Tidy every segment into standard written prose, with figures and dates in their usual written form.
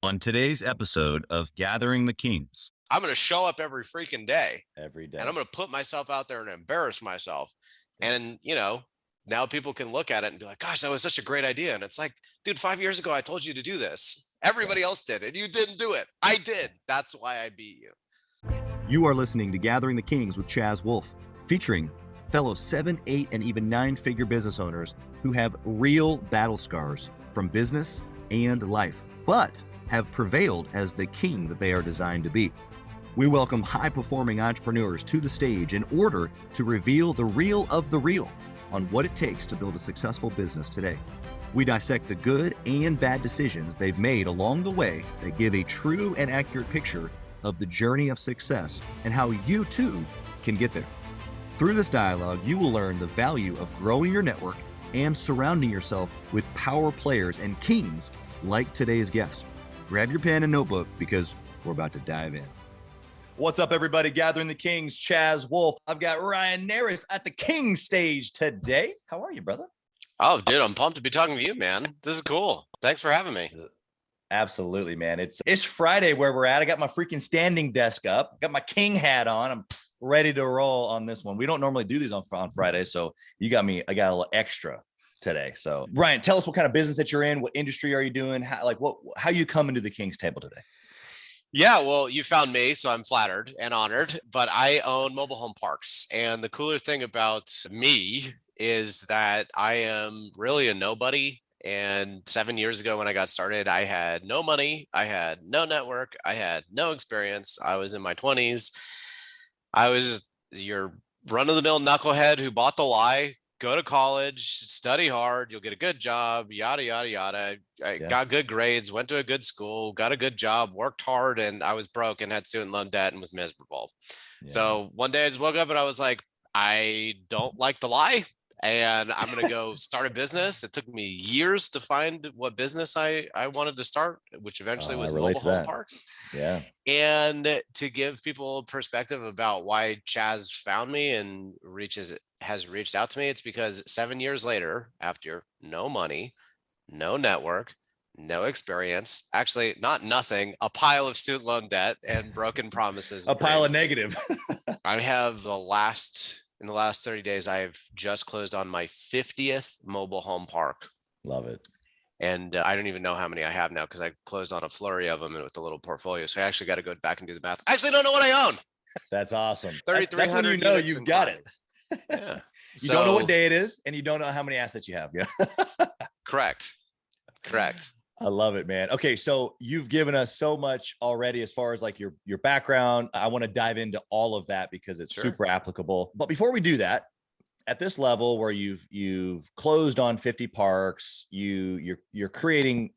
On today's episode of Gathering the Kings. I'm going to show up every freaking day. Every day. And I'm going to put myself out there and embarrass myself. And, you know, now people can look at it and be like, gosh, that was such a great idea. And it's like, dude, 5 years ago, I told you to do this. Everybody else did it. You didn't do it. I did. That's why I beat you. You are listening to Gathering the Kings with Chaz Wolfe, featuring fellow 7, 8, and even 9-figure business owners who have real battle scars from business and life, but have prevailed as the king that they are designed to be. We welcome high-performing entrepreneurs to the stage in order to reveal the real of the real on what it takes to build a successful business today. We dissect the good and bad decisions they've made along the way that give a true and accurate picture of the journey of success and how you too can get there. Through this dialogue, you will learn the value of growing your network and surrounding yourself with power players and kings like today's guest. Grab your pen and notebook because we're about to dive in. What's up, everybody? Gathering the Kings, Chaz Wolfe. I've got Ryan Narus at the King stage today. How are you, brother? Oh, dude, I'm pumped to be talking to you, man. This is cool. Thanks for having me. Absolutely, man. It's Friday where we're at. I got my freaking standing desk up. Got my king hat on. I'm ready to roll on this one. We don't normally do these on Friday, so I got a little extra today. So Ryan, tell us what kind of business that you're in. What industry are you doing? How you come into the King's table today? Yeah, well, you found me, so I'm flattered and honored, but I own mobile home parks. And the cooler thing about me is that I am really a nobody. And 7 years ago when I got started, I had no money, I had no network, I had no experience. I was in my 20s. I was your run-of-the-mill knucklehead who bought the lie. Go to college, study hard, you'll get a good job, yada, yada, yada. I got good grades, went to a good school, got a good job, worked hard, and I was broke and had student loan debt and was miserable. Yeah. So one day I just woke up and I was like, I don't like the lie and I'm going to go start a business. It took me years to find what business I wanted to start, which eventually was mobile home parks. Yeah. And to give people perspective about why Chaz found me and has reached out to me, it's because 7 years later, after no money, no network, no experience, actually not nothing, a pile of student loan debt and broken promises. A pile of negative. I have in the last 30 days, I've just closed on my 50th mobile home park. Love it. And I don't even know how many I have now because I closed on a flurry of them and with a little portfolio. So I actually got to go back and do the math. I actually don't know what I own. That's awesome. 3,300. That's when you know you've got it. Yeah. You don't know what day it is, and you don't know how many assets you have. Yeah. Correct. I love it, man. Okay, so you've given us so much already as far as like your background. I want to dive into all of that because it's super applicable. But before we do that, at this level where you've closed on 50 parks, you're creating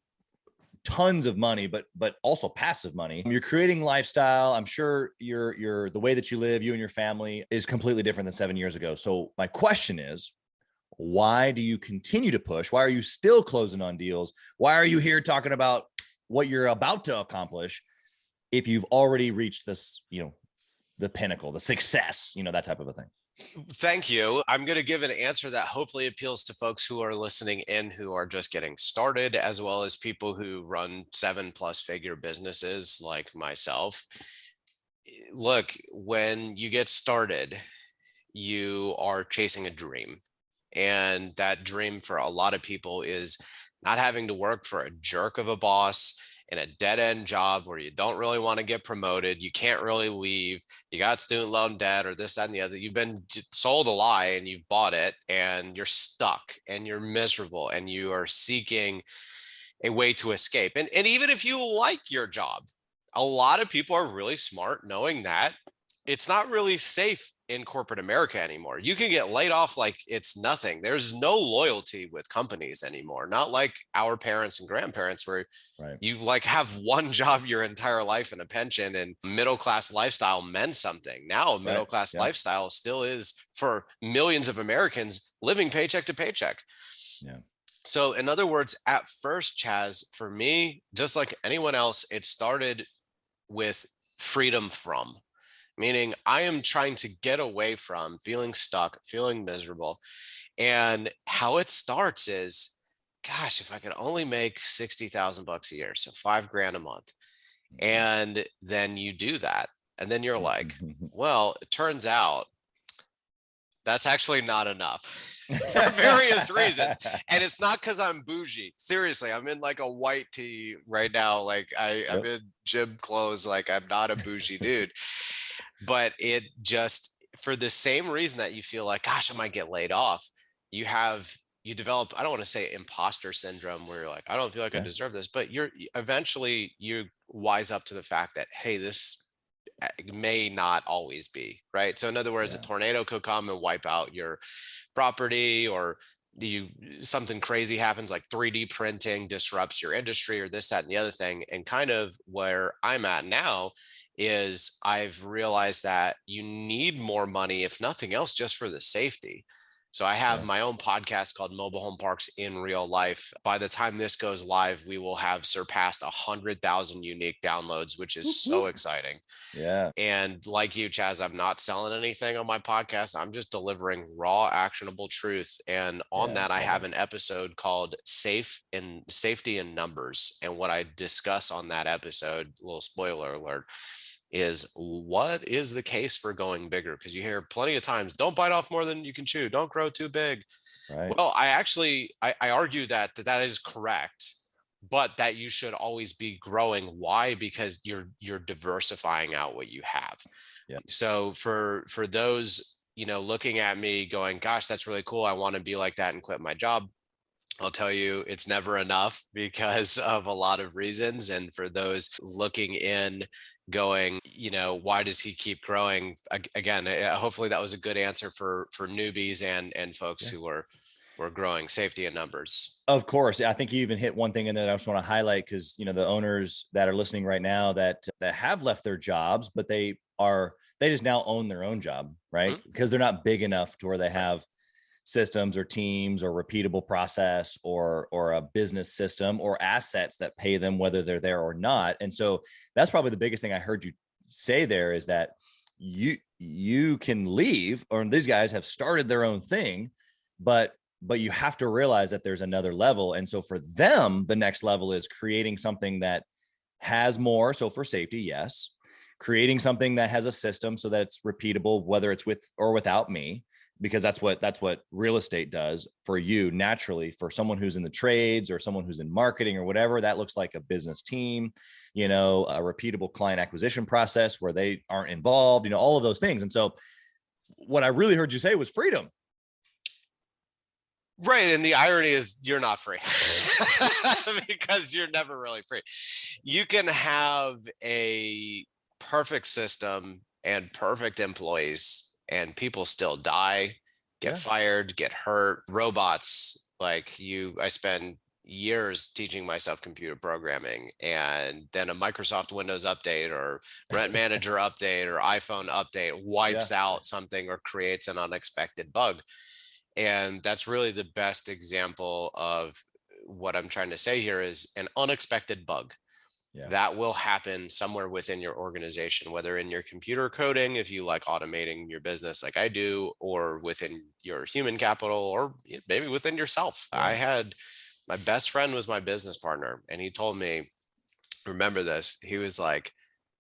tons of money, but also passive money. You're creating lifestyle. I'm sure the way that you live, you and your family, is completely different than 7 years ago. So my question is, why do you continue to push? Why are you still closing on deals? Why are you here talking about what you're about to accomplish if you've already reached this, the pinnacle, the success, that type of a thing? Thank you. I'm going to give an answer that hopefully appeals to folks who are listening in who are just getting started, as well as people who run 7+ figure businesses like myself. Look, when you get started, you are chasing a dream. And that dream for a lot of people is not having to work for a jerk of a boss in a dead-end job where you don't really want to get promoted, you can't really leave, you got student loan debt or this, that, and the other. You've been sold a lie and you've bought it and you're stuck and you're miserable and you are seeking a way to escape. And even if you like your job, a lot of people are really smart knowing that it's not really safe in corporate America anymore. You can get laid off like it's nothing. There's no loyalty with companies anymore. Not like our parents and grandparents where you have one job your entire life and a pension and middle-class lifestyle meant something. Now a middle-class lifestyle still is for millions of Americans living paycheck to paycheck. Yeah. So in other words, at first, Chaz, for me, just like anyone else, it started with freedom from. Meaning I am trying to get away from feeling stuck, feeling miserable. And how it starts is, gosh, if I could only make 60,000 bucks a year, so $5,000 a month. And then you do that. And then you're like, well, it turns out that's actually not enough for various reasons. And it's not because I'm bougie. Seriously, I'm in like a white tee right now. Like I'm in gym clothes. Like I'm not a bougie dude. But it just, for the same reason that you feel like, gosh, I might get laid off, you develop, I don't want to say imposter syndrome where you're like, I don't feel like I deserve this, but eventually you wise up to the fact that, hey, this may not always be right. So in other words, a tornado could come and wipe out your property, or something crazy happens like 3D printing disrupts your industry, or this, that, and the other thing. And kind of where I'm at now is I've realized that you need more money, if nothing else, just for the safety. So I have my own podcast called Mobile Home Parks in Real Life. By the time this goes live, we will have surpassed 100,000 unique downloads, which is so exciting. Yeah. And like you, Chaz, I'm not selling anything on my podcast. I'm just delivering raw, actionable truth. And on that, I have an episode called Safety in Numbers. And what I discuss on that episode, little spoiler alert, is what is the case for going bigger? Because you hear plenty of times, don't bite off more than you can chew, don't grow too big. Right. Well, I argue that is correct, but that you should always be growing. Why? Because you're diversifying out what you have. Yeah. So for those, looking at me going, gosh, that's really cool, I want to be like that and quit my job, I'll tell you, it's never enough because of a lot of reasons. And for those looking in, going, why does he keep growing? Again, hopefully that was a good answer for newbies and folks who were growing. Safety in numbers. Of course. I think you even hit one thing in there that I just want to highlight, because, the owners that are listening right now that have left their jobs, but they just now own their own job, right? Because they're not big enough to where they have systems or teams or repeatable process or a business system or assets that pay them whether they're there or not. And so that's probably the biggest thing I heard you say there, is that you can leave, or these guys have started their own thing, but you have to realize that there's another level. And so for them, the next level is creating something that has more. So for safety, yes, creating something that has a system so that it's repeatable, whether it's with or without me, because that's what real estate does for you naturally. For someone who's in the trades or someone who's in marketing or whatever, that looks like a business team, a repeatable client acquisition process where they aren't involved, all of those things. And so what I really heard you say was freedom. Right. And the irony is you're not free because you're never really free. You can have a perfect system and perfect employees, and people still die, get fired, get hurt. Robots, I spend years teaching myself computer programming, and then a Microsoft Windows update or Rent Manager update or iPhone update wipes out something or creates an unexpected bug. And that's really the best example of what I'm trying to say here, is an unexpected bug. That will happen somewhere within your organization, whether in your computer coding, if you like automating your business like I do, or within your human capital, or maybe within yourself. I had, my best friend was my business partner, and he told me, remember this, he was like,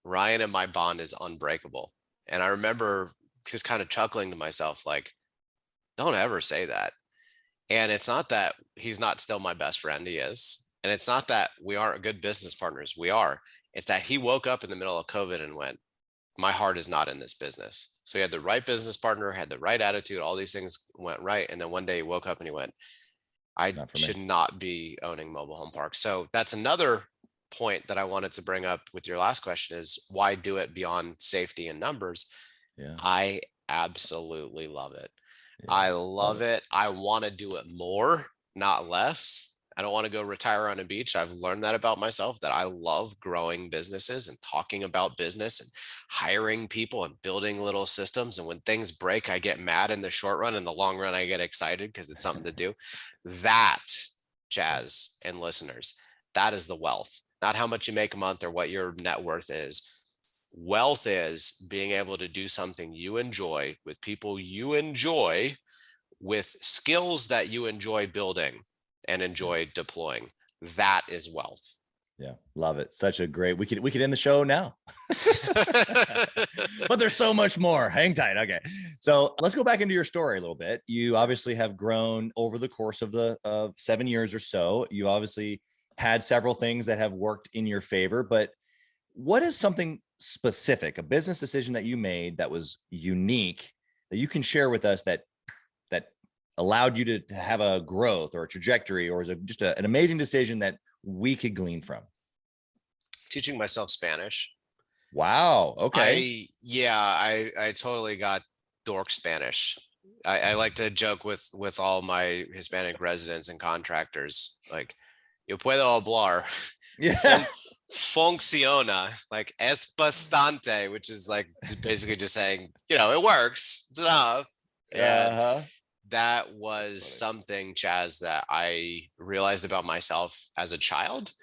Ryan and my bond is unbreakable. And I remember just kind of chuckling to myself, like, don't ever say that. And it's not that he's not still my best friend, he is. And it's not that we aren't good business partners. We are. It's that he woke up in the middle of COVID and went, my heart is not in this business. So he had the right business partner, had the right attitude. All these things went right. And then one day he woke up and he went, I should not be owning mobile home parks. So that's another point that I wanted to bring up with your last question, is why do it beyond safety and numbers? I absolutely love it. I love it. I want to do it more, not less. I don't want to go retire on a beach. I've learned that about myself, that I love growing businesses and talking about business and hiring people and building little systems. And when things break, I get mad in the short run. In the long run, I get excited because it's something to do. That, Chaz and listeners, that is the wealth, not how much you make a month or what your net worth is. Wealth is being able to do something you enjoy with people you enjoy, with skills that you enjoy building. and enjoy deploying. That is wealth. Yeah, love it. Such a great. We could end the show now, but there's so much more. Hang tight. Okay, so let's go back into your story a little bit. You obviously have grown over the course of 7 years or so. You obviously had several things that have worked in your favor, but what is something specific, a business decision that you made that was unique that you can share with us that allowed you to have a growth or a trajectory, or is it just an amazing decision that we could glean from? Teaching myself Spanish. Wow. Okay. I totally got dork Spanish. I like to joke with all my Hispanic residents and contractors, like, yo puedo hablar. Yeah. Funciona, like es bastante, which is like basically just saying, it works. It's enough. And that was something, Chaz, that I realized about myself as a child,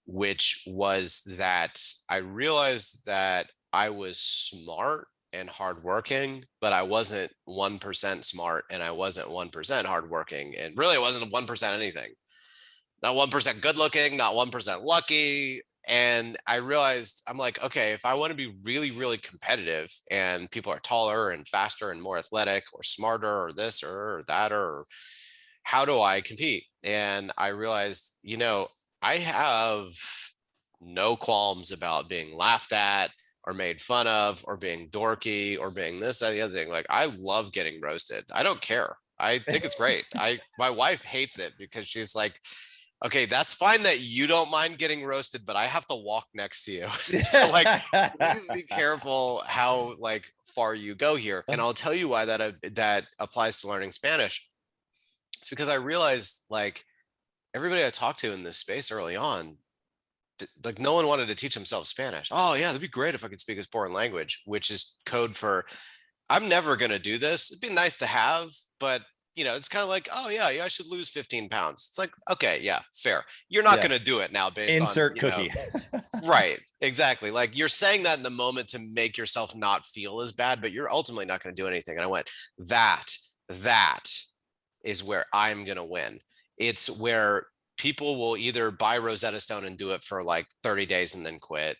which was that I realized that I was smart and hardworking, but I wasn't 1% smart and I wasn't 1% hardworking, and really it wasn't 1% anything. Not 1% good looking, not 1% lucky. And I realized, I'm like, okay, if I want to be really, really competitive and people are taller and faster and more athletic or smarter or this or that, or how do I compete? And I realized, I have no qualms about being laughed at or made fun of or being dorky or being this, that, the other thing. Like, I love getting roasted. I don't care. I think it's great. My wife hates it because she's like, okay, that's fine that you don't mind getting roasted, but I have to walk next to you. So like, please be careful how far you go here. And I'll tell you why that applies to learning Spanish. It's because I realized everybody I talked to in this space early on, no one wanted to teach themselves Spanish. Oh yeah, that'd be great if I could speak a foreign language, which is code for, I'm never going to do this. It'd be nice to have, but it's kind of like, oh yeah, I should lose 15 pounds. It's like, okay, yeah, fair. You're not going to do it now based insert on cookie. Right. Exactly. Like, you're saying that in the moment to make yourself not feel as bad, but you're ultimately not going to do anything. And I went, that is where I'm going to win. It's where people will either buy Rosetta Stone and do it for 30 days and then quit,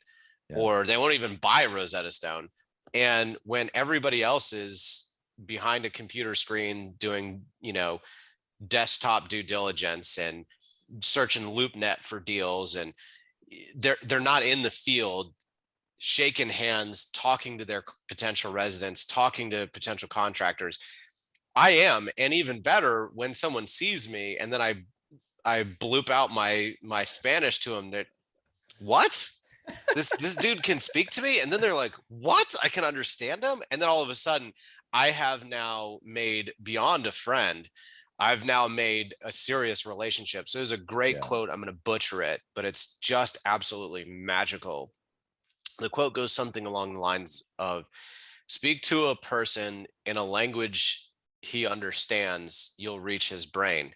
or they won't even buy Rosetta Stone. And when everybody else is behind a computer screen doing, desktop due diligence and searching LoopNet for deals, and they're not in the field shaking hands, talking to their potential residents, talking to potential contractors, I am. And even better, when someone sees me and then I bloop out my Spanish to them, that what? This dude can speak to me. And then they're like, what? I can understand him. And then all of a sudden, I have now made, beyond a friend, I've now made a serious relationship. So there's a great quote. I'm going to butcher it, but it's just absolutely magical. The quote goes something along the lines of, speak to a person in a language he understands, you'll reach his brain.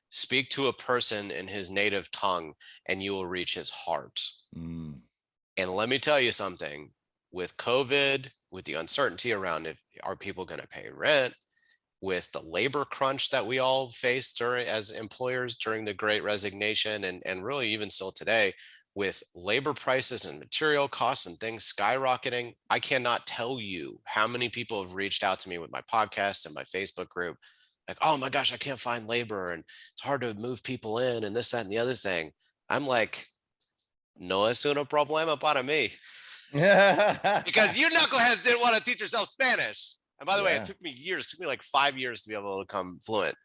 Speak to a person in his native tongue and you will reach his heart. And let me tell you something, with COVID, with the uncertainty around are people going to pay rent, with the labor crunch that we all faced as employers during the Great Resignation, and really even still today, with labor prices and material costs and things skyrocketing, I cannot tell you how many people have reached out to me with my podcast and my Facebook group, like, oh my gosh, I can't find labor and it's hard to move people in and this, that, and the other thing. I'm like, no es un problema para mí. Because you knuckleheads didn't want to teach yourself Spanish. And by the way, it took me years. It took me like 5 years to be able to become fluent.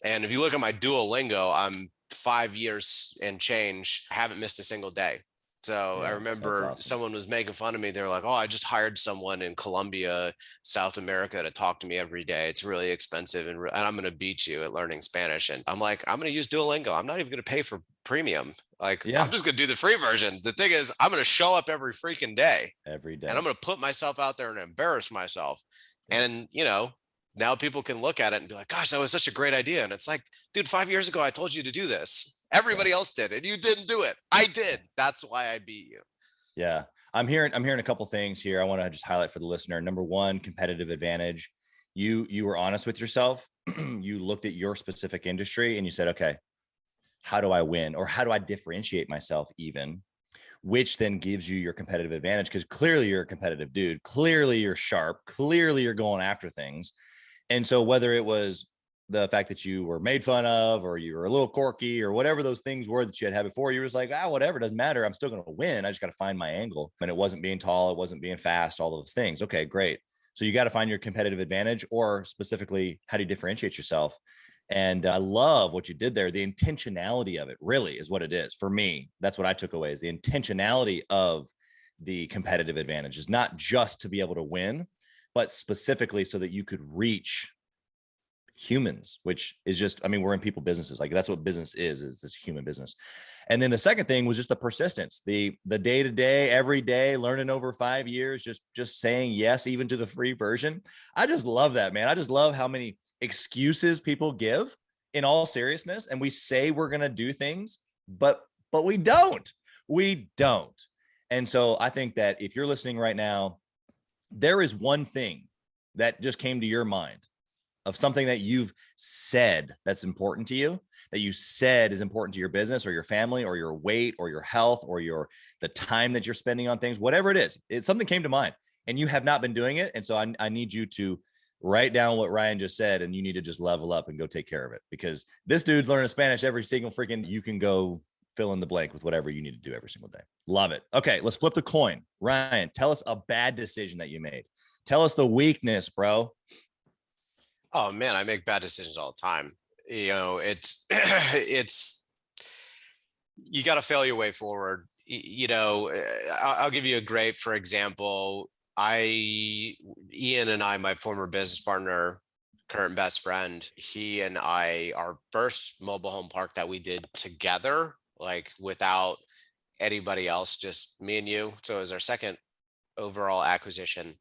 And if you look at my Duolingo, I'm 5 years and change. I haven't missed a single day. So I remember someone was making fun of me. They were like, oh, I just hired someone in Colombia, South America to talk to me every day. It's really expensive and I'm going to beat you at learning Spanish. And I'm like, I'm going to use Duolingo. I'm not even going to pay for premium. I'm just going to do the free version. The thing is, I'm going to show up every freaking day. Every day. And I'm going to put myself out there and embarrass myself. And, now people can look at it and be like, gosh, that was such a great idea. And it's like, dude, 5 years ago, I told you to do this. Everybody else did, and you didn't do it. I did. That's why I beat you. Yeah. I'm hearing a couple things here. I want to just highlight for the listener. Number one, competitive advantage. You were honest with yourself. you looked at your specific industry and you said, okay, how do I win? Or how do I differentiate myself even? Which then gives you your competitive advantage, because clearly you're a competitive dude. Clearly you're sharp. Clearly you're going after things. And so whether it was the fact that you were made fun of, or you were a little quirky, or whatever those things were that you had before, you were just like, whatever, doesn't matter. I'm still going to win. I just got to find my angle. And it wasn't being tall. It wasn't being fast, all those things. Okay, great. So you got to find your competitive advantage, or specifically, how do you differentiate yourself? And I love what you did there. The intentionality of it really is what it is for me. That's what I took away, is the intentionality of the competitive advantage is not just to be able to win, but specifically so that you could reach humans, which is just, I mean, we're in people businesses. Like that's what business is this human business. And then the second thing was just the persistence, the day-to-day, every day, learning over 5 years, just saying yes, even to the free version. I just love that, man. I just love how many excuses people give in all seriousness. And we say we're going to do things, but we don't. And so I think that if you're listening right now, there is one thing that just came to your mind of something that you've said that's important to you, that you said is important to your business or your family or your weight or your health or the time that you're spending on things, whatever it is, something came to mind and you have not been doing it. And so I need you to write down what Ryan just said, and you need to just level up and go take care of it, because this dude's learning Spanish every single freaking, you can go fill in the blank with whatever you need to do every single day. Love it. Okay, let's flip the coin. Ryan, tell us a bad decision that you made. Tell us the weakness, bro. Oh man, I make bad decisions all the time. It's you got to fail your way forward. I'll give you a great, for example, Ian and I, my former business partner, current best friend, he and I, our first mobile home park that we did together, like without anybody else, just me and you. So it was our second overall acquisition.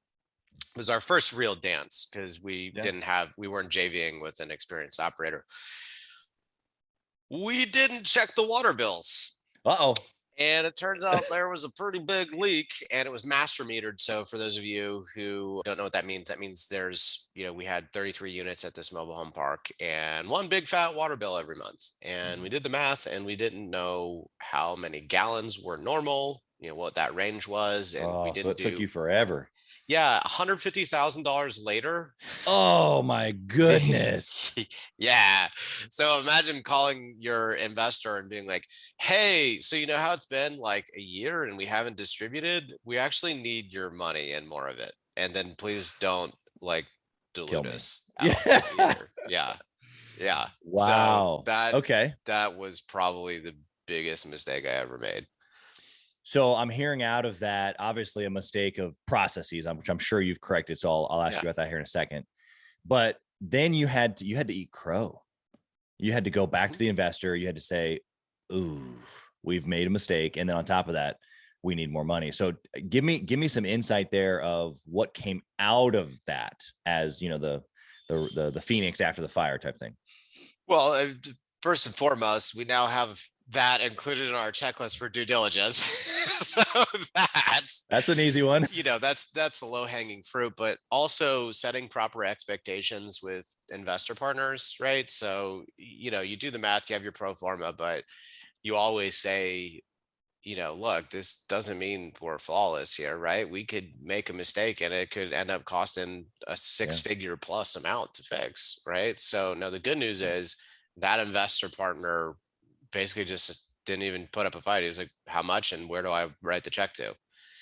It was our first real dance because we weren't JVing with an experienced operator. We didn't check the water bills. Uh-oh. And it turns out there was a pretty big leak, and it was master metered. So for those of you who don't know what that means there's, we had 33 units at this mobile home park and one big fat water bill every month. And we did the math and we didn't know how many gallons were normal, what that range was. And we didn't took you forever. Yeah, $150,000 later. Oh my goodness. Yeah. So imagine calling your investor and being like, hey, so you know how it's been like a year and we haven't distributed? We actually need your money and more of it. And then please don't dilute us. Yeah. Yeah. Wow. So that was probably the biggest mistake I ever made. So I'm hearing out of that, obviously a mistake of processes, which I'm sure you've corrected. So I'll ask you about that here in a second. But then you had to eat crow. You had to go back to the investor. You had to say, ooh, we've made a mistake. And then on top of that, we need more money. So give me some insight there of what came out of that as, the Phoenix after the fire type thing. Well, first and foremost, we now have that included in our checklist for due diligence. So that's an easy one. That's the low hanging fruit, but also setting proper expectations with investor partners, right? So, you do the math, you have your pro forma, but you always say, look, this doesn't mean we're flawless here, right? We could make a mistake and it could end up costing a six-figure plus amount to fix, right? So now the good news is that investor partner basically just didn't even put up a fight. He was like, how much and where do I write the check to?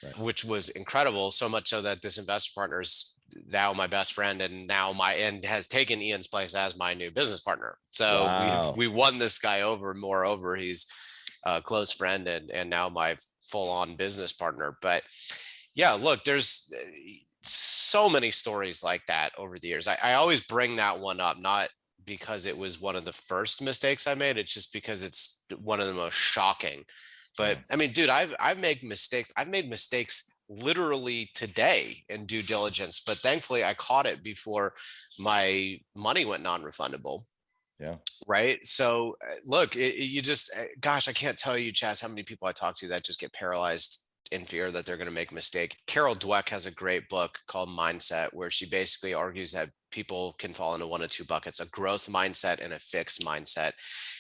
Right. Which was incredible. So much so that this investor partner is now my best friend and has taken Ian's place as my new business partner. So we won this guy over. Moreover, he's a close friend and now my full-on business partner. But yeah, look, there's so many stories like that over the years. I always bring that one up, not because it was one of the first mistakes I made. It's just because it's one of the most shocking. But I mean, dude, I've made mistakes. I've made mistakes literally today in due diligence, but thankfully I caught it before my money went non-refundable. Yeah. Right. So look, gosh, I can't tell you, Chaz, how many people I talk to that just get paralyzed in fear that they're going to make a mistake. Carol Dweck has a great book called Mindset, where she basically argues that people can fall into one of two buckets, a growth mindset and a fixed mindset.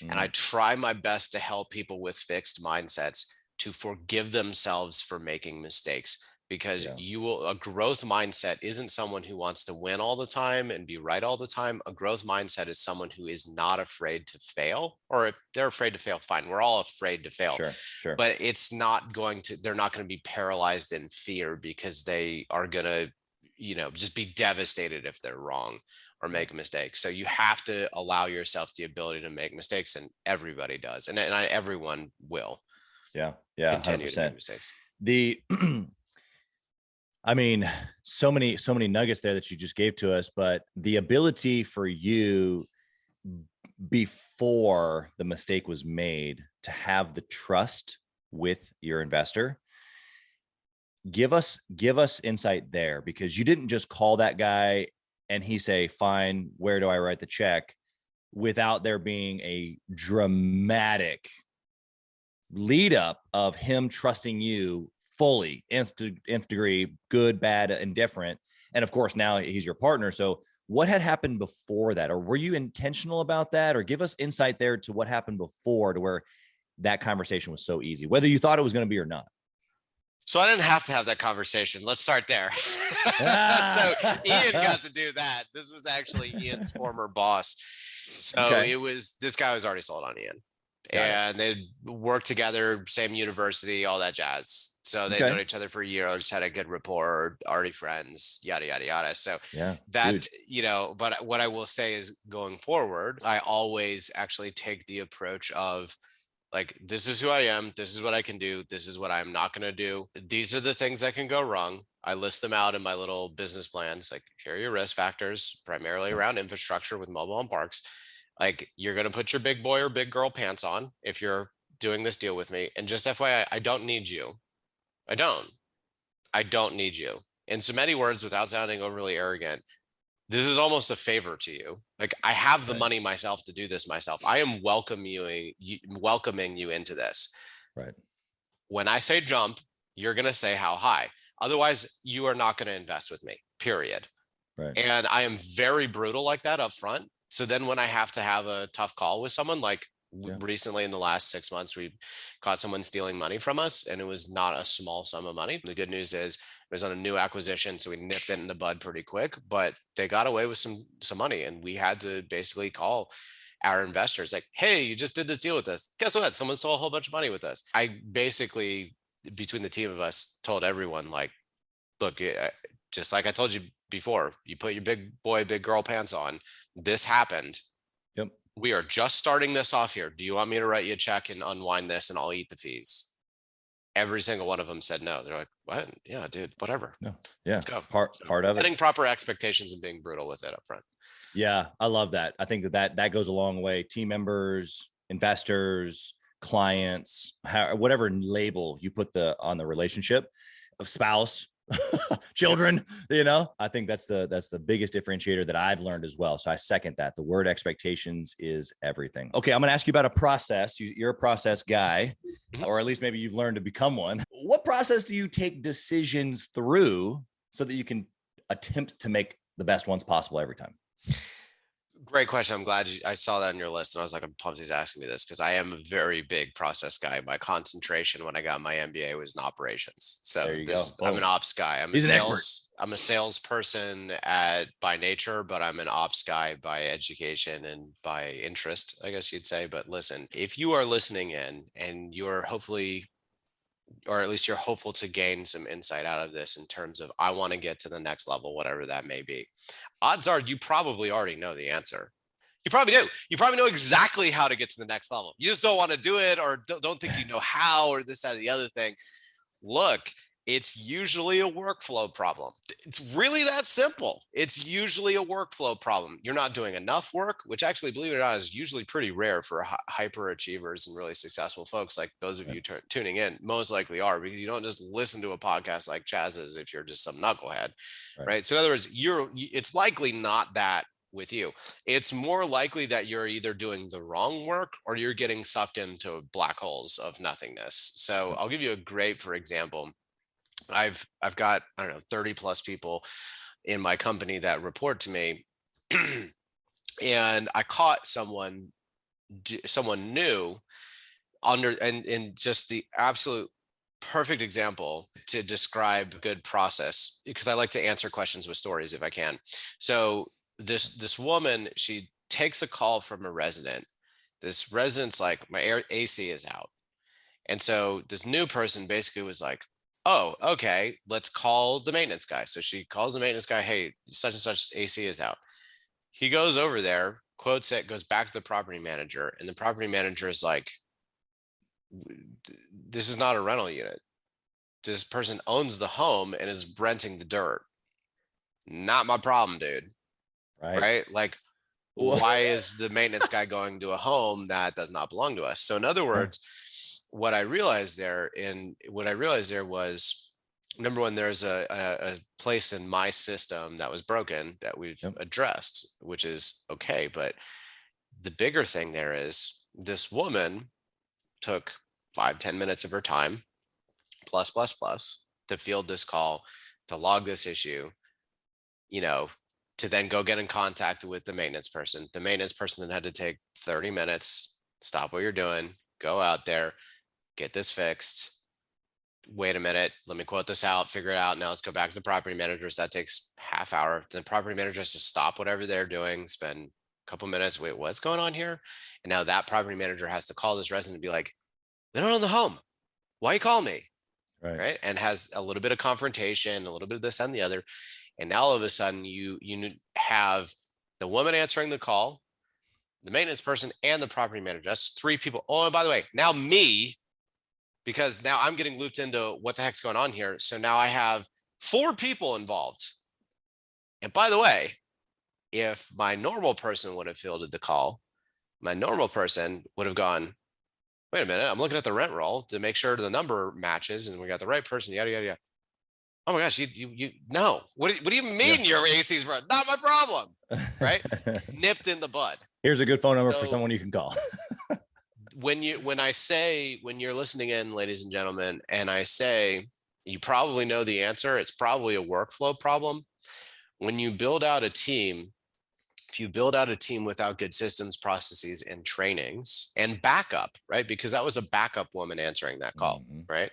And I try my best to help people with fixed mindsets to forgive themselves for making mistakes, because a growth mindset isn't someone who wants to win all the time and be right all the time. A growth mindset is someone who is not afraid to fail, or if they're afraid to fail, fine. We're all afraid to fail, Sure. But they're not going to be paralyzed in fear, because they are going to, just be devastated if they're wrong or make a mistake. So you have to allow yourself the ability to make mistakes, and everybody does. And everyone will. Yeah. Continue 100%. to make mistakes. I mean, so many nuggets there that you just gave to us, but the ability for you before the mistake was made to have the trust with your investor, give us insight there, because you didn't just call that guy and he say, fine, where do I write the check, without there being a dramatic lead up of him trusting you fully, nth degree, good, bad, indifferent. And of course, now he's your partner. So what had happened before that? Or were you intentional about that? Or give us insight there to what happened before, to where that conversation was so easy, whether you thought it was going to be or not. So I didn't have to have that conversation. Let's start there. So Ian got to do that. This was actually Ian's former boss. So this guy was already sold on Ian. And they worked together, same university, all that jazz. So they'd known each other for a year, just had a good rapport, already friends, yada, yada, yada. So but what I will say is, going forward, I always actually take the approach of, like, this is who I am. This is what I can do. This is what I'm not going to do. These are the things that can go wrong. I list them out in my little business plans. Like, here are your risk factors, primarily around infrastructure with mobile home parks. Like, you're going to put your big boy or big girl pants on if you're doing this deal with me. And just FYI, I don't need you. I don't need you. In so many words, without sounding overly arrogant, this is almost a favor to you. Like, I have the money myself to do this myself. I am welcoming you into this. Right. When I say jump, you're going to say how high. Otherwise, you are not going to invest with me, period. Right. And I am very brutal like that up front. So then when I have to have a tough call with someone, like recently in the last 6 months, we caught someone stealing money from us, and it was not a small sum of money. The good news is it was on a new acquisition, so we nipped it in the bud pretty quick, but they got away with some money, and we had to basically call our investors like, hey, you just did this deal with us. Guess what? Someone stole a whole bunch of money with us. I basically, between the team of us, told everyone, like, look, just like I told you before, you put your big boy, big girl pants on. This happened. Yep. We are just starting this off here. Do you want me to write you a check and unwind this, and I'll eat the fees? Every single one of them said no. They're like, what? Yeah, dude, whatever. No. Yeah. Let's go. Part of it. Setting proper expectations and being brutal with it up front. Yeah, I love that. I think that goes a long way. Team members, investors, clients, whatever label you put on the relationship, of spouse, children, I think that's the biggest differentiator that I've learned as well. So I second that. The word expectations is everything. Okay, I'm going to ask you about a process. You're a process guy, or at least maybe you've learned to become one. What process do you take decisions through so that you can attempt to make the best ones possible every time? Great question. I'm glad I saw that on your list, and I was like, I'm pumped he's asking me this, because I am a very big process guy. My concentration when I got my MBA was in operations. So there you go. I'm an ops guy. He's an expert. I'm a salesperson by nature, but I'm an ops guy by education and by interest, I guess you'd say. But listen, if you are listening in and you're hopefully, or at least you're hopeful to gain some insight out of this in terms of, I want to get to the next level, whatever that may be, odds are you probably already know the answer. You probably do. You probably know exactly how to get to the next level. You just don't want to do it, or don't think you know how, or this, that, or the other thing. Look, it's usually a workflow problem. It's really that simple. It's usually a workflow problem. You're not doing enough work, which actually, believe it or not, is usually pretty rare for hyper achievers and really successful folks like those of you tuning in. Most likely are, because you don't just listen to a podcast like Chaz's if you're just some knucklehead, right? So in other words, it's likely not that with you. It's more likely that you're either doing the wrong work or you're getting sucked into black holes of nothingness. So I'll give you a great, for example. I've got, I don't know, 30 plus people in my company that report to me. And I caught someone new under, and just the absolute perfect example to describe good process, because I like to answer questions with stories if I can. So this woman, she takes a call from a resident. This resident's like, my AC is out. And so this new person basically was like, oh, okay, let's call the maintenance guy. So she calls the maintenance guy, hey, such and such AC is out. He goes over there, quotes it, goes back to the property manager, and the property manager is like, this is not a rental unit. This person owns the home and is renting the dirt. Not my problem, dude. Right? Like, why is the maintenance guy going to a home that does not belong to us? So in other words, what I realized there was, number one, there's a place in my system that was broken that we've addressed, which is okay. But the bigger thing there is, this woman took 5-10 minutes of her time plus to field this call, to log this issue, to then go get in contact with the maintenance person. The maintenance person then had to take 30 minutes, stop what you're doing, go out there, get this fixed. Wait a minute, let me quote this out, figure it out. Now let's go back to the property managers. That takes half hour. The property manager has to stop whatever they're doing, spend a couple minutes. Wait, what's going on here? And now that property manager has to call this resident and be like, we don't own the home. Why you call me? Right. And has a little bit of confrontation, a little bit of this and the other. And now all of a sudden you have the woman answering the call, the maintenance person, and the property manager. That's 3 people. Oh, and by the way, now me, because now I'm getting looped into what the heck's going on here. So now I have 4 people involved. And by the way, if my normal person would have fielded the call, my normal person would have gone, wait a minute, I'm looking at the rent roll to make sure the number matches and we got the right person, yada, yada, yada. Oh my gosh, you no. What do you mean your AC's broke? Not my problem, right? Nipped in the bud. Here's a good phone number for someone you can call. when you're listening in, ladies and gentlemen, and I say, you probably know the answer, it's probably a workflow problem. When you build out a team, if you build out a team without good systems, processes, and trainings and backup, right? Because that was a backup woman answering that call, right?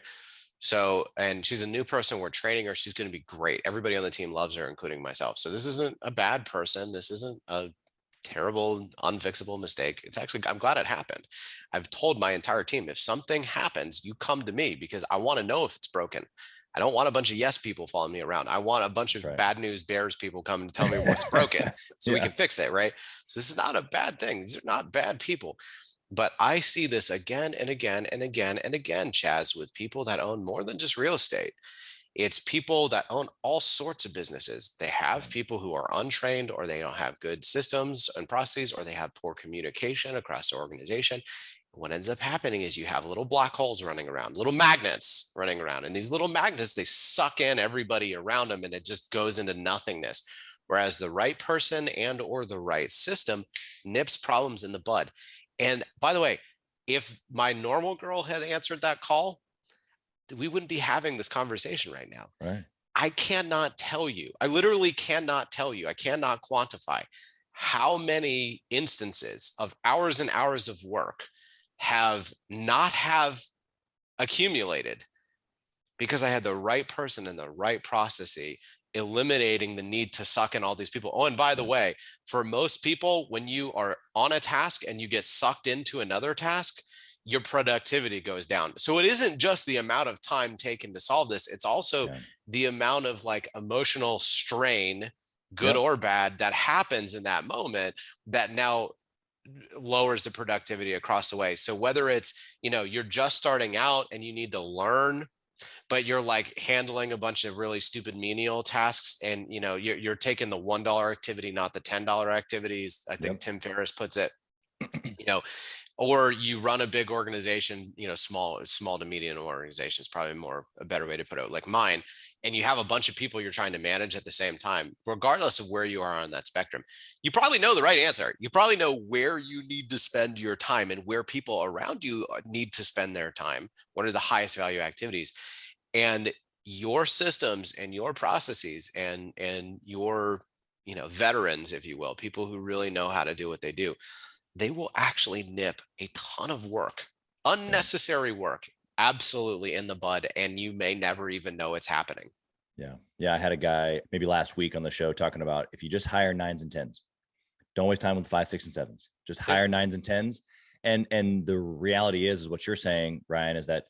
So, and she's a new person, we're training her, she's going to be great. Everybody on the team loves her, including myself. So this isn't a bad person. This isn't a terrible, unfixable mistake. It's actually, I'm glad it happened. I've told my entire team, if something happens, you come to me because I want to know if it's broken. I don't want a bunch of yes people following me around. I want a bunch of bad news bears people come and tell me what's broken so we can fix it, right? So this is not a bad thing. These are not bad people. But I see this again and again and again and again, Chaz, with people that own more than just real estate. It's people that own all sorts of businesses. They have people who are untrained, or they don't have good systems and processes, or they have poor communication across the organization. What ends up happening is you have little black holes running around, little magnets running around. And these little magnets, they suck in everybody around them, and it just goes into nothingness. Whereas the right person and or the right system nips problems in the bud. And by the way, if my normal girl had answered that call, we wouldn't be having this conversation right now. Right. I cannot tell you. I literally cannot tell you. I cannot quantify how many instances of hours and hours of work have accumulated because I had the right person and the right process, eliminating the need to suck in all these people. Oh, and by the way, for most people, when you are on a task and you get sucked into another task, your productivity goes down. So it isn't just the amount of time taken to solve this. It's also the amount of like emotional strain, good or bad, that happens in that moment that now lowers the productivity across the way. So whether it's, you're just starting out and you need to learn, but you're like handling a bunch of really stupid menial tasks, and you're taking the $1 activity, not the $10 activities. I think Tim Ferriss puts it, or you run a big organization, small to medium organizations, probably a better way to put it, like mine. And you have a bunch of people you're trying to manage at the same time, regardless of where you are on that spectrum. You probably know the right answer. You probably know where you need to spend your time and where people around you need to spend their time. What are the highest value activities? And your systems and your processes and your, veterans, if you will, people who really know how to do what they do, they will actually nip a ton of work, unnecessary work, absolutely in the bud. And you may never even know it's happening. Yeah. Yeah. I had a guy maybe last week on the show talking about, if you just hire 9s and 10s, don't waste time with 5, 6, and 7s, just hire 9s and 10s. And the reality is what you're saying, Ryan, is that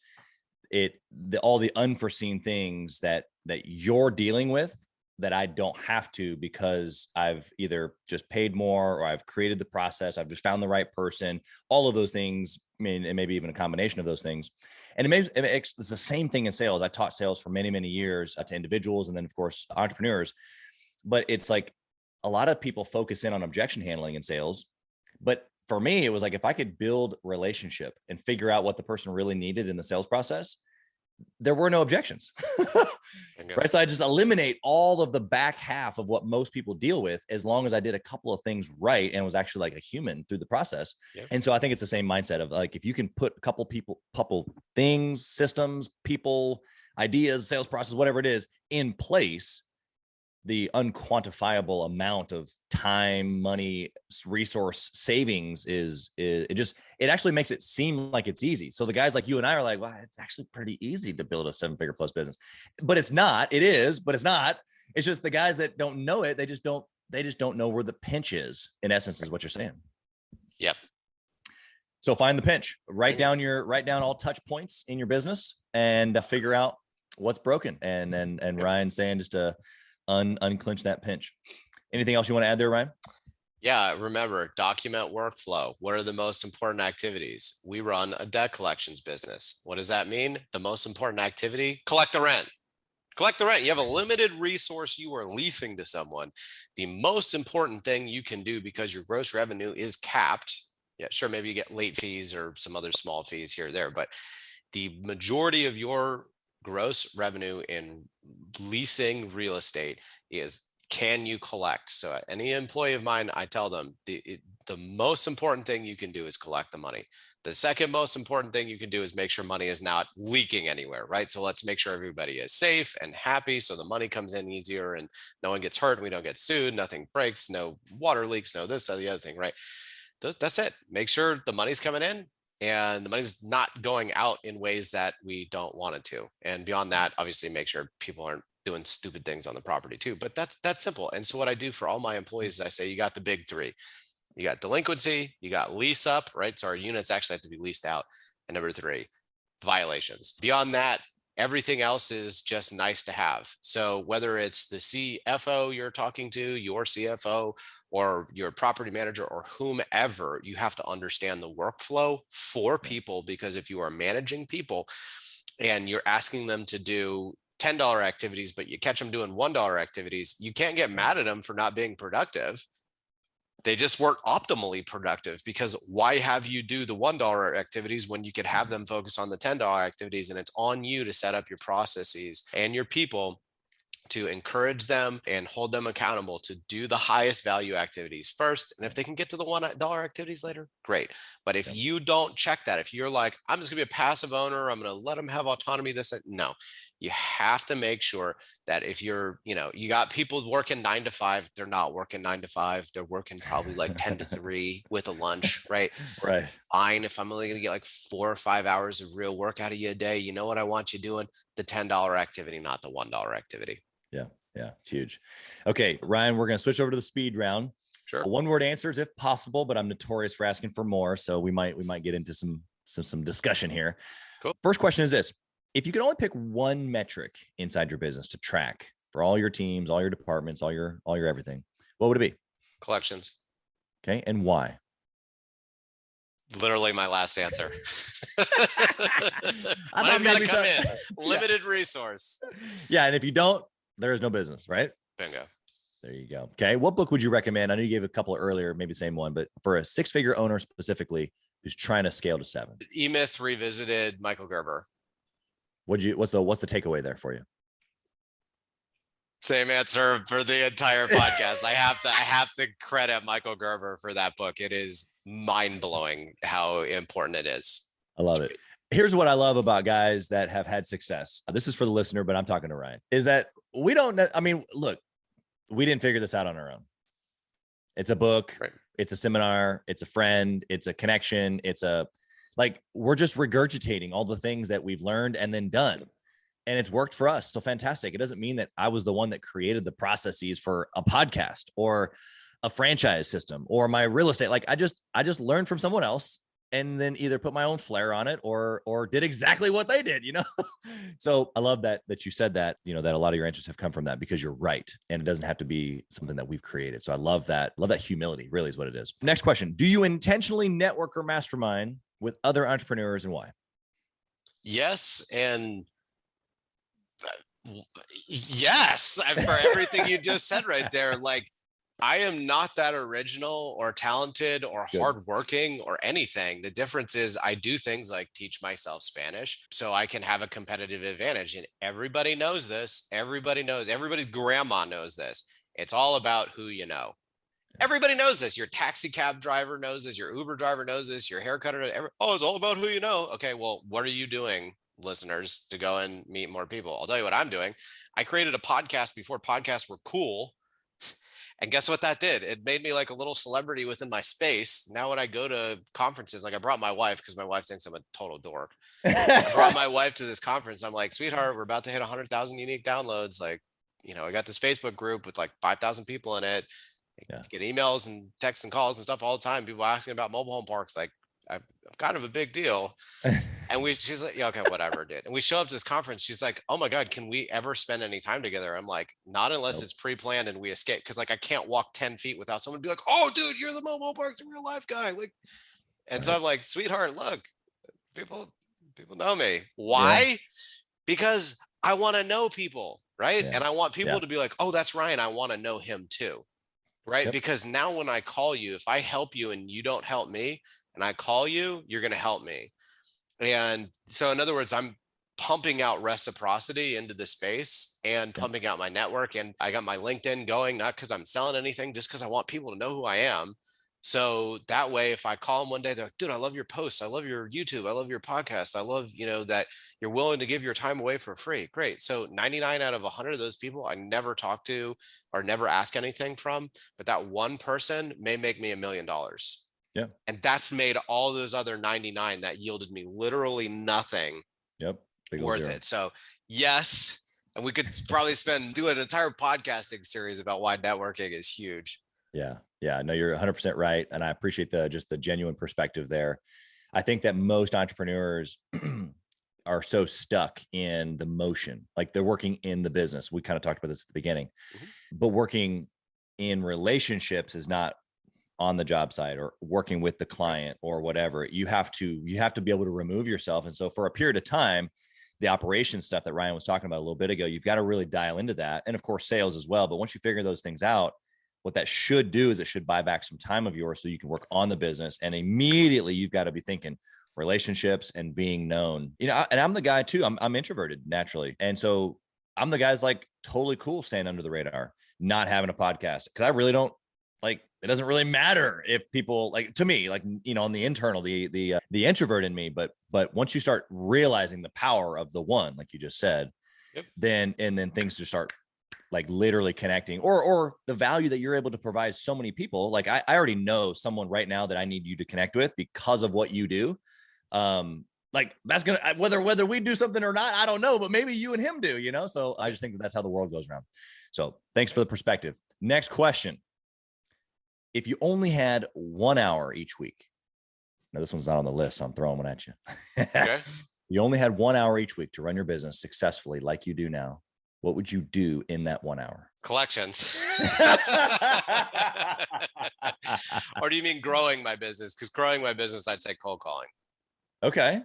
all the unforeseen things that you're dealing with that I don't have to, because I've either just paid more or I've created the process, I've just found the right person, all of those things, and maybe even a combination of those things. And it's the same thing in sales. I taught sales for many, many years to individuals, and then of course entrepreneurs. But it's like a lot of people focus in on objection handling in sales. But for me, it was like, if I could build relationship and figure out what the person really needed in the sales process, there were no objections. Right. So I just eliminate all of the back half of what most people deal with, as long as I did a couple of things right and was actually like a human through the process. Yep. And so I think it's the same mindset of like, if you can put a couple things, systems, people, ideas, sales process, whatever it is in place, the unquantifiable amount of time, money, resource savings it actually makes it seem like it's easy. So the guys like you and I are like, well, it's actually pretty easy to build a 7-figure plus business, but it's not. It is, but it's not. It's just the guys that don't know it. They just don't know where the pinch is, in essence, is what you're saying. Yep. So find the pinch, write down all touch points in your business and figure out what's broken. And Ryan's saying just to unclench that pinch. Anything else you want to add there, Ryan? Yeah, remember, document workflow. What are the most important activities? We run a debt collections business. What does that mean? The most important activity, collect the rent. Collect the rent. You have a limited resource you are leasing to someone. The most important thing you can do, because your gross revenue is capped. Yeah, sure, maybe you get late fees or some other small fees here or there, but the majority of your gross revenue in leasing real estate is, can you collect? So any employee of mine, I tell them the most important thing you can do is collect the money. The second most important thing you can do is make sure money is not leaking anywhere, right? So let's make sure everybody is safe and happy, so the money comes in easier and no one gets hurt and we don't get sued, nothing breaks, no water leaks, no this, no the other thing, right? That's it. Make sure the money's coming in and the money's not going out in ways that we don't want it to. And beyond that, obviously make sure people aren't doing stupid things on the property too. But that's simple. And so what I do for all my employees is I say, you got the big three. You got delinquency, you got lease up, right? So our units actually have to be leased out. And number 3, violations. Beyond that, everything else is just nice to have. So whether it's the CFO you're talking to, your CFO, or your property manager, or whomever, you have to understand the workflow for people, because if you are managing people and you're asking them to do $10 activities, but you catch them doing $1 activities, you can't get mad at them for not being productive. They just weren't optimally productive, because why have you do the $1 activities when you could have them focus on the $10 activities? And it's on you to set up your processes and your people to encourage them and hold them accountable to do the highest value activities first. And if they can get to the $1 activities later, great. But if you don't check that, if you're like, I'm just gonna be a passive owner, I'm gonna let them have autonomy, no, you have to make sure that if you're, you got people working 9 to 5, they're not working 9 to 5. They're working probably like 10 to 3 with a lunch, right? Right. Fine. If I'm only going to get like 4 or 5 hours of real work out of you a day, you know what I want you doing? The $10 activity, not the $1 activity. Yeah. Yeah. It's huge. Okay, Ryan, we're going to switch over to the speed round. Sure. 1-word answers if possible, but I'm notorious for asking for more. So we might get into some discussion here. Cool. First question is this: if you could only pick one metric inside your business to track for all your teams, all your departments, all your everything, what would it be? Collections. Okay. And why? Literally my last answer. Money's got to come in. Limited resource. Yeah. And if you don't, there is no business, right? Bingo. There you go. Okay. What book would you recommend? I know you gave a couple earlier, maybe the same one, but for a 6-figure owner specifically who's trying to scale to 7. E-Myth Revisited, Michael Gerber. What's the takeaway there for you? Same answer for the entire podcast. I have to credit Michael Gerber for that book. It is mind-blowing how important it is. I love it. Here's what I love about guys that have had success. This is for the listener, but I'm talking to Ryan, is that we don't, I mean, look, we didn't figure this out on our own. It's a book, right? It's a seminar, it's a friend, it's a connection. We're just regurgitating all the things that we've learned and then done. And it's worked for us. So fantastic. It doesn't mean that I was the one that created the processes for a podcast or a franchise system or my real estate. Like I just learned from someone else and then either put my own flair on it or did exactly what they did, So I love that you said that, that a lot of your answers have come from that, because you're right. And it doesn't have to be something that we've created. So I love that. Love that humility, really, is what it is. Next question. Do you intentionally network or mastermind with other entrepreneurs, and why? Yes. And yes, for everything you just said right there. Like, I am not that original or talented or hardworking or anything. The difference is I do things like teach myself Spanish so I can have a competitive advantage. And everybody knows this. Everybody's grandma knows this. It's all about who you know. Everybody knows this. Your taxi cab driver knows this. Your Uber driver knows this. Your haircutter knows. It's all about who you know. Okay, well, what are you doing, listeners, to go and meet more people? I'll tell you what I'm doing. I created a podcast before podcasts were cool. And guess what that did? It made me like a little celebrity within my space. Now when I go to conferences, like I brought my wife because my wife thinks I'm a total dork. I brought my wife to this conference. I'm like, sweetheart, we're about to hit 100,000 unique downloads. Like, I got this Facebook group with like 5,000 people in it. I get emails and texts and calls and stuff all the time. People asking about mobile home parks. Like, I'm kind of a big deal. And she's like, yeah, okay, whatever, dude. And we show up to this conference. She's like, oh my God, can we ever spend any time together? I'm like, not unless it's pre-planned and we escape. Cause like, I can't walk 10 feet without someone be like, oh dude, you're the mobile parks in real life guy. Like, and so I'm like, sweetheart, look, people know me. Why? Yeah. Because I want to know people. Right. Yeah. And I want people to be like, oh, that's Ryan. I want to know him too. Right. Yep. Because now when I call you, if I help you and you don't help me and I call you, you're going to help me. And so in other words, I'm pumping out reciprocity into the space and pumping out my network. And I got my LinkedIn going, not because I'm selling anything, just because I want people to know who I am. So that way, if I call them one day, they're like, dude, I love your posts. I love your YouTube. I love your podcast. I love, that you're willing to give your time away for free. Great. So 99 out of 100 of those people I never talk to or never ask anything from, but that one person may make me $1 million. Yeah. And that's made all those other 99 that yielded me literally nothing. Yep. Worth it. So yes. And we could probably do an entire podcasting series about why networking is huge. Yeah. Yeah. No, you're 100% right. And I appreciate the genuine perspective there. I think that most entrepreneurs are so stuck in the motion, like they're working in the business. We kind of talked about this at the beginning, but working in relationships is not on the job site or working with the client or whatever. You have to be able to remove yourself. And so for a period of time, the operations stuff that Ryan was talking about a little bit ago, you've got to really dial into that. And of course, sales as well. But once you figure those things out, what that should do is it should buy back some time of yours so you can work on the business. And immediately you've got to be thinking relationships and being known, and I'm the guy too. I'm introverted naturally. And so I'm the guy's like totally cool staying under the radar, not having a podcast. Cause I really don't like, it doesn't really matter if people like, to me, like, on the internal, the introvert in me, but once you start realizing the power of the one, like you just said, then things just start like literally connecting or the value that you're able to provide so many people. Like I already know someone right now that I need you to connect with because of what you do. Like that's going to, whether we do something or not, I don't know, but maybe you and him do, So I just think that's how the world goes around. So thanks for the perspective. Next question. If you only had 1 hour each week, now this one's not on the list, so I'm throwing one at you. Okay. You only had 1 hour each week to run your business successfully like you do now. What would you do in that 1 hour? Collections. Or do you mean growing my business? Because growing my business, I'd say cold calling. Okay.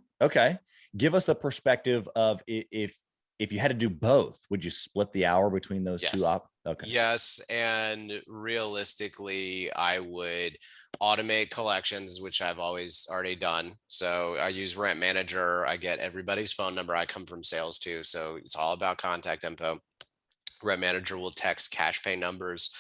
Give us the perspective of if you had to do both, would you split the hour between those two? Okay. Yes. And realistically, I would automate collections, which I've always already done. So I use Rent Manager. I get everybody's phone number. I come from sales too. So it's all about contact info. Rent Manager will text cash pay numbers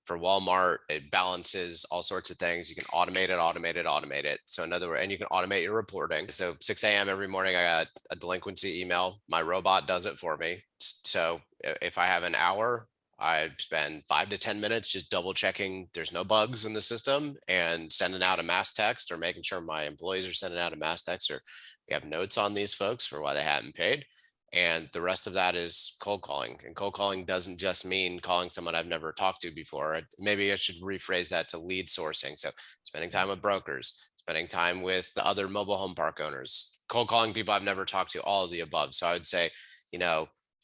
for Walmart. It balances all sorts of things. You can automate it. So in other words, and you can automate your reporting. So 6 a.m. every morning, I got a delinquency email. My robot does it for me. So if I have an hour, I spend 5 to 10 minutes just double checking there's no bugs in the system and sending out a mass text, or making sure my employees are sending out a mass text, or we have notes on these folks for why they hadn't paid. And the rest of that is cold calling. And cold calling doesn't just mean calling someone I've never talked to before. Maybe I should rephrase that to lead sourcing. So spending time with brokers, spending time with the other mobile home park owners, cold calling people I've never talked to, all of the above. So I would say,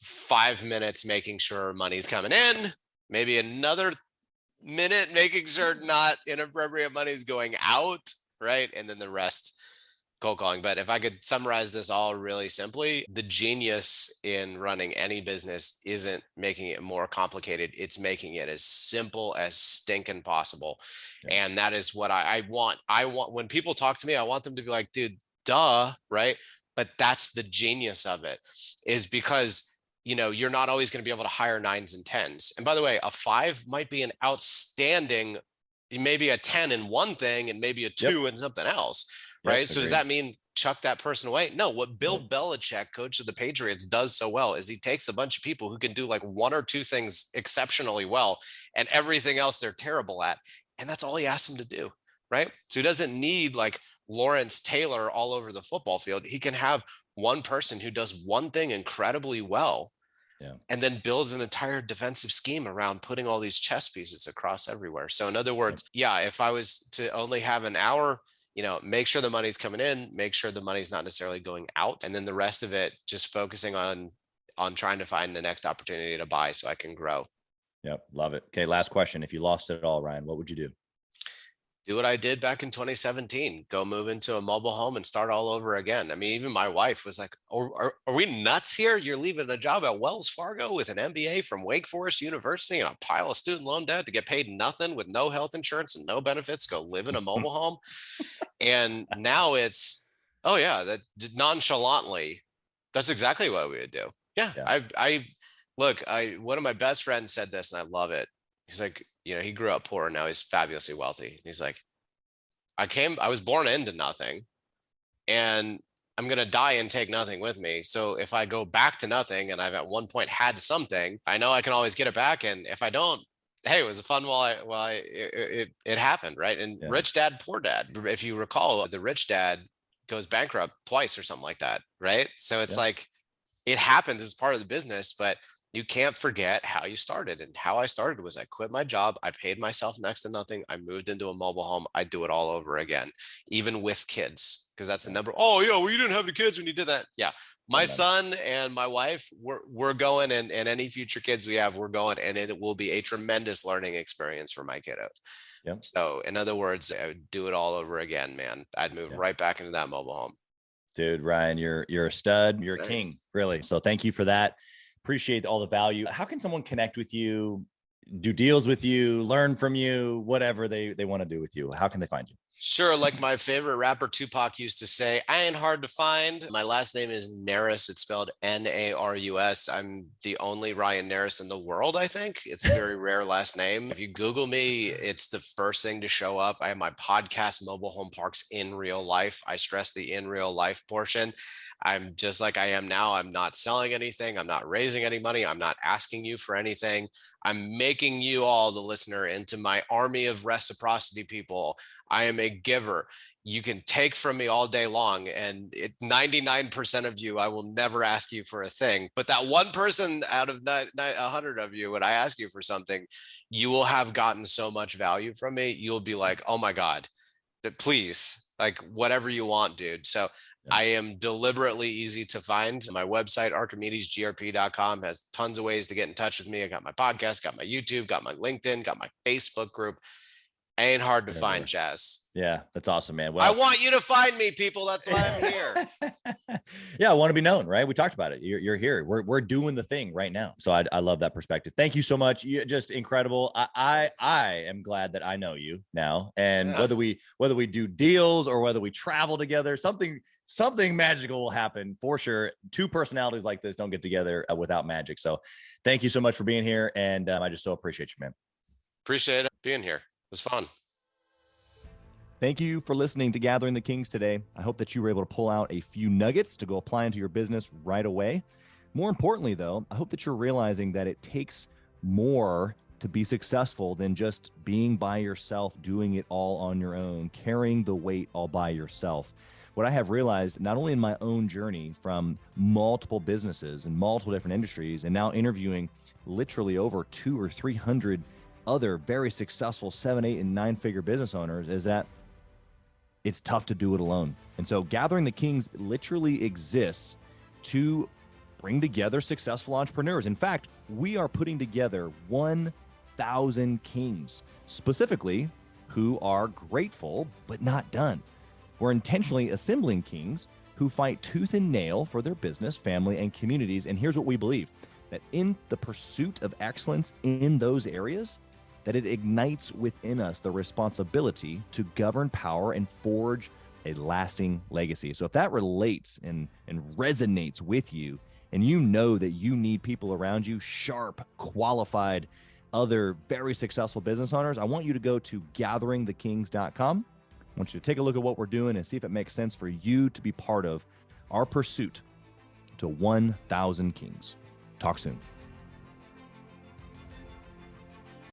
5 minutes making sure money's coming in, maybe another minute making sure not inappropriate money is going out, right? And then the rest cold calling. But if I could summarize this all really simply, the genius in running any business isn't making it more complicated. It's making it as simple as stinking possible. Yeah. And that is what I want. When people talk to me, I want them to be like, dude, duh, right? But that's the genius of it, is because you're not always going to be able to hire 9s and 10s. And by the way, a 5 might be an outstanding, maybe a 10 in one thing and maybe a 2 in something else. Right. So does that mean chuck that person away? No. What Bill Belichick, coach of the Patriots, does so well is he takes a bunch of people who can do like 1 or 2 things exceptionally well, and everything else they're terrible at. And that's all he asks them to do. Right. So he doesn't need like Lawrence Taylor all over the football field. He can have one person who does one thing incredibly well. Yeah. And then builds an entire defensive scheme around putting all these chess pieces across everywhere. So in other words, if I was to only have an hour, make sure the money's coming in, make sure the money's not necessarily going out. And then the rest of it, just focusing on trying to find the next opportunity to buy so I can grow. Yep. Love it. Okay. Last question. If you lost it all, Ryan, what would you do? Do what I did back in 2017, go move into a mobile home and start all over again. I mean, even my wife was like, are we nuts here? You're leaving a job at Wells Fargo with an MBA from Wake Forest University and a pile of student loan debt to get paid nothing with no health insurance and no benefits, go live in a mobile home. And now it's, that nonchalantly, that's exactly what we would do. Yeah. One of my best friends said this and I love it. He's like, he grew up poor and now he's fabulously wealthy. He's like, I was born into nothing and I'm going to die and take nothing with me. So if I go back to nothing and I've at one point had something, I know I can always get it back. And if I don't, hey, it was fun it happened. Right. And rich dad, poor dad. If you recall, the rich dad goes bankrupt twice or something like that. Right. So it's like, it happens as part of the business, but you can't forget how you started. And how I started was I quit my job. I paid myself next to nothing. I moved into a mobile home. I do it all over again, even with kids, because that's the number. Oh, yeah, well, you didn't have the kids when you did that. Yeah. My son and my wife, we're going, and any future kids we have, we're going, and it will be a tremendous learning experience for my kiddos. Yep. So in other words, I would do it all over again, man. I'd move right back into that mobile home. Dude, Ryan, you're a stud. You're a king, really. So thank you for that. Appreciate all the value. How can someone connect with you, do deals with you, learn from you, whatever they want to do with you? How can they find you? Sure. Like my favorite rapper Tupac used to say, I ain't hard to find. My last name is Narus. It's spelled Narus. I'm the only Ryan Narus in the world, I think. It's a very rare last name. If you Google me, it's the first thing to show up. I have my podcast, Mobile Home Parks in Real Life. I stress the in real life portion. I'm just like I am now. I'm not selling anything. I'm not raising any money. I'm not asking you for anything. I'm making you all, the listener, into my army of reciprocity people. I am a giver. You can take from me all day long, and 99% of you, I will never ask you for a thing. But that one person out of 100 of you, when I ask you for something, you will have gotten so much value from me. You'll be like, oh my God, please, like whatever you want, dude. So I am deliberately easy to find. My website, archimedesgrp.com, has tons of ways to get in touch with me. I got my podcast, got my YouTube, got my LinkedIn, got my Facebook group. Ain't hard to find, Chaz. Yeah, that's awesome, man. Well, I want you to find me, people. That's why I'm here. Yeah, I want to be known, right? We talked about it. You're here. We're doing the thing right now. So I love that perspective. Thank you so much. You're just incredible. I am glad that I know you now. And whether we do deals or whether we travel together, something magical will happen for sure. Two personalities like this don't get together without magic. So thank you so much for being here. And I just so appreciate you, man. Appreciate it being here. It was fun. Thank you for listening to Gathering the Kings today. I hope that you were able to pull out a few nuggets to go apply into your business right away. More importantly, though, I hope that you're realizing that it takes more to be successful than just being by yourself, doing it all on your own, carrying the weight all by yourself. What I have realized, not only in my own journey from multiple businesses and multiple different industries, and now interviewing literally over 200 or 300 other very successful 7, 8, and 9-figure business owners, is that it's tough to do it alone. And so Gathering the Kings literally exists to bring together successful entrepreneurs. In fact, we are putting together 1,000 kings, specifically who are grateful but not done. We're intentionally assembling kings who fight tooth and nail for their business, family, and communities. And here's what we believe, that in the pursuit of excellence in those areas, that it ignites within us the responsibility to govern power and forge a lasting legacy. So if that relates and resonates with you, and you know that you need people around you, sharp, qualified, other very successful business owners, I want you to go to gatheringthekings.com. I want you to take a look at what we're doing and see if it makes sense for you to be part of our pursuit to 1,000 kings. Talk soon.